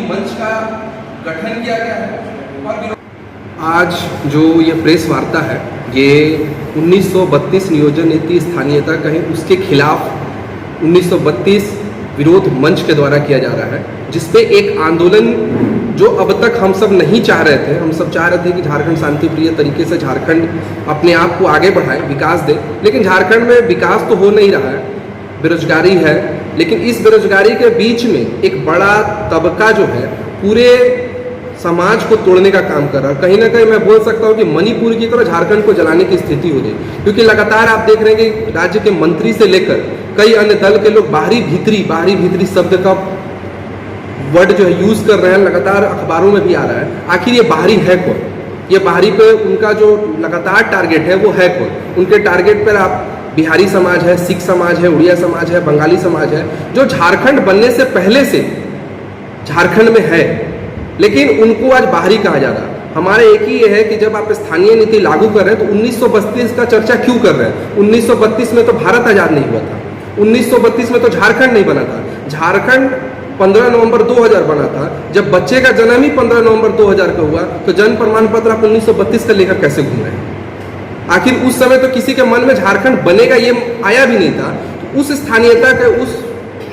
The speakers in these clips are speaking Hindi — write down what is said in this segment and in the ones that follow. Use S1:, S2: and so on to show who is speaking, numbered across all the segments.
S1: मंच का गठन किया गया है। और आज जो ये प्रेस वार्ता है ये 1932 नियोजन नीति स्थानीयता कहें उसके खिलाफ 1932 विरोध मंच के द्वारा किया जा रहा है, जिसपे एक आंदोलन जो अब तक हम सब नहीं चाह रहे थे। हम सब चाह रहे थे कि झारखंड शांतिप्रिय तरीके से झारखंड अपने आप को आगे बढ़ाए, विकास दे, लेकिन झारखंड में विकास तो हो नहीं रहा है, बेरोजगारी है। लेकिन इस बेरोजगारी के बीच में एक बड़ा तबका जो है पूरे समाज को तोड़ने का काम कर रहा है। कहीं ना कहीं मैं बोल सकता हूँ कि मणिपुर की तरह झारखंड को जलाने की स्थिति हो गई, क्योंकि लगातार आप देख रहे हैं कि राज्य के मंत्री से लेकर कई अन्य दल के लोग बाहरी भीतरी शब्द का वर्ड जो है यूज कर रहे हैं, लगातार अखबारों में भी आ रहा है। आखिर ये बाहरी है कौन? ये बाहरी पे उनका जो लगातार टारगेट है वो है कौन? उनके टारगेट पर आप बिहारी समाज है, सिख समाज है, उड़िया समाज है, बंगाली समाज है, जो झारखंड बनने से पहले से झारखंड में है, लेकिन उनको आज बाहरी कहा जा रहा है। हमारे एक ही ये है कि जब आप स्थानीय नीति लागू कर रहे हैं तो 1932 का चर्चा क्यों कर रहे हैं? 1932 में तो भारत आजाद नहीं हुआ था, 1932 में तो झारखंड नहीं बना था। झारखंड 15 नवंबर 2000 बना था। जब बच्चे का जन्म ही 15 नवंबर 2000 का हुआ तो जन्म प्रमाण पत्र आप 1932 का लेकर कैसे घूम रहे हैं? आखिर उस समय तो किसी के मन में झारखंड बनेगा ये आया भी नहीं था। उस स्थानीयता के उस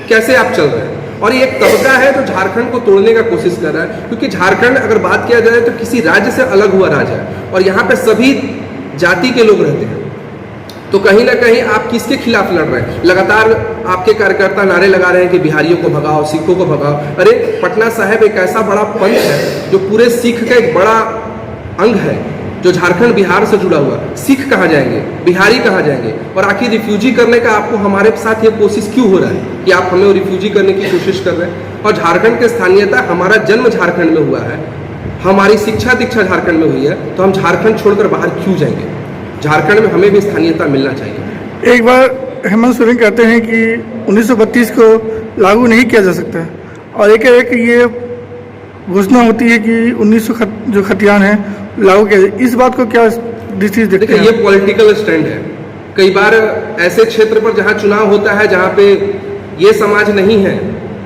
S1: कैसे आप चल रहे हैं? और ये एक तबका है जो झारखंड को तोड़ने का कोशिश कर रहा है, क्योंकि झारखंड अगर बात किया जाए तो किसी राज्य से अलग हुआ राज्य है और यहाँ पे सभी जाति के लोग रहते हैं। तो कहीं ना कहीं आप किसके खिलाफ लड़ रहे हैं? लगातार आपके कार्यकर्ता नारे लगा रहे हैं कि बिहारियों को भगाओ, सिखों को भगाओ। अरे पटना साहिब एक ऐसा बड़ा पंथ है जो पूरे सिख का एक बड़ा अंग है, जो झारखंड बिहार से जुड़ा हुआ। सिख कहाँ जाएंगे? बिहारी कहाँ जाएंगे? और आखिर रिफ्यूजी करने का आपको हमारे साथ ये कोशिश क्यों हो रहा है कि आप हमें रिफ्यूजी करने की कोशिश कर रहे हैं? और झारखंड की स्थानीयता, हमारा जन्म झारखंड में हुआ है, हमारी शिक्षा दीक्षा झारखंड में हुई है, तो हम झारखंड छोड़कर बाहर क्यों जाएंगे? झारखंड में हमें भी स्थानीयता मिलना चाहिए।
S2: एक बार हेमंत सोरेन कहते हैं कि 1932 को लागू नहीं किया जा सकता, और एक ये घोषणा होती है कि 1900 जो खतियान है लागू किया। इस बात को क्या दृष्टि देखते हैं?
S1: ये पॉलिटिकल स्टैंड है। कई बार ऐसे क्षेत्र पर जहां चुनाव होता है जहां पे ये समाज नहीं है,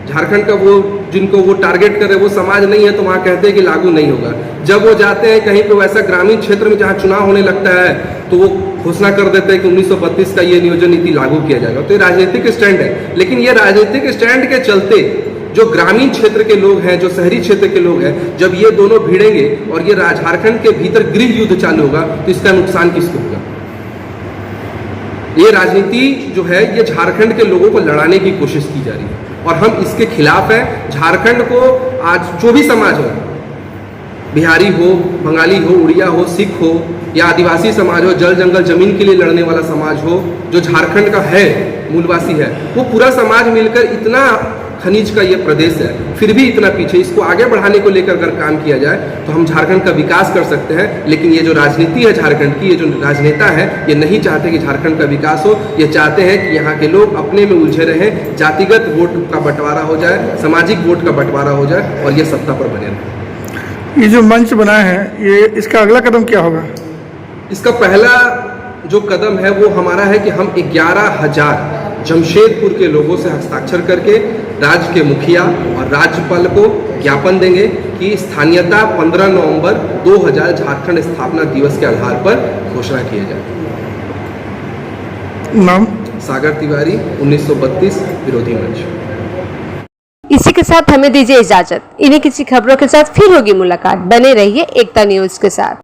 S1: झारखंड का वो जिनको वो टारगेट कर रहे वो समाज नहीं है, तो वहां कहते हैं कि लागू नहीं होगा। जब वो जाते हैं कहीं पे वैसा ग्रामीण क्षेत्र में जहां चुनाव होने लगता है तो वो घोषणा कर देते हैं कि 1932 का ये नियोजन नीति लागू किया जाएगा। तो ये राजनीतिक स्टैंड है। लेकिन ये राजनीतिक स्टैंड के चलते जो ग्रामीण क्षेत्र के लोग हैं, जो शहरी क्षेत्र के लोग हैं, जब ये दोनों भिड़ेंगे और ये झारखंड के भीतर गृह युद्ध चालू होगा तो इसका नुकसान किसको होगा? ये राजनीति जो है ये झारखंड के लोगों को लड़ाने की कोशिश की जा रही है और हम इसके खिलाफ हैं। झारखंड को आज जो भी समाज हो, बिहारी हो, बंगाली हो, उड़िया हो, सिख हो या आदिवासी समाज हो, जल जंगल जमीन के लिए लड़ने वाला समाज हो, जो झारखंड का है, मूलवासी है, वो पूरा समाज मिलकर इतना खनिज का ये प्रदेश है, फिर भी इतना पीछे, इसको आगे बढ़ाने को लेकर अगर काम किया जाए तो हम झारखंड का विकास कर सकते हैं। लेकिन ये जो राजनीति है झारखंड की, ये जो राजनेता है, ये नहीं चाहते कि झारखंड का विकास हो। ये चाहते हैं कि यहाँ के लोग अपने में उलझे रहें, जातिगत वोट का बंटवारा हो जाए, सामाजिक वोट का बंटवारा हो जाए और ये सत्ता पर बने रहें।
S2: ये जो मंच बना है, ये इसका अगला कदम क्या होगा?
S1: इसका पहला जो कदम है वो हमारा है कि हम 11,000 जमशेदपुर के लोगों से हस्ताक्षर करके राज्य के मुखिया और राज्यपाल को ज्ञापन देंगे कि स्थानीयता 15 नवंबर 2000 झारखंड स्थापना दिवस के आधार पर घोषणा किया जाए।
S2: नाम?
S1: सागर तिवारी, 1932 विरोधी मंच।
S3: इसी के साथ हमें दीजिए इजाजत। इन्हीं किसी खबरों के साथ फिर होगी मुलाकात। बने रहिए एकता न्यूज के साथ।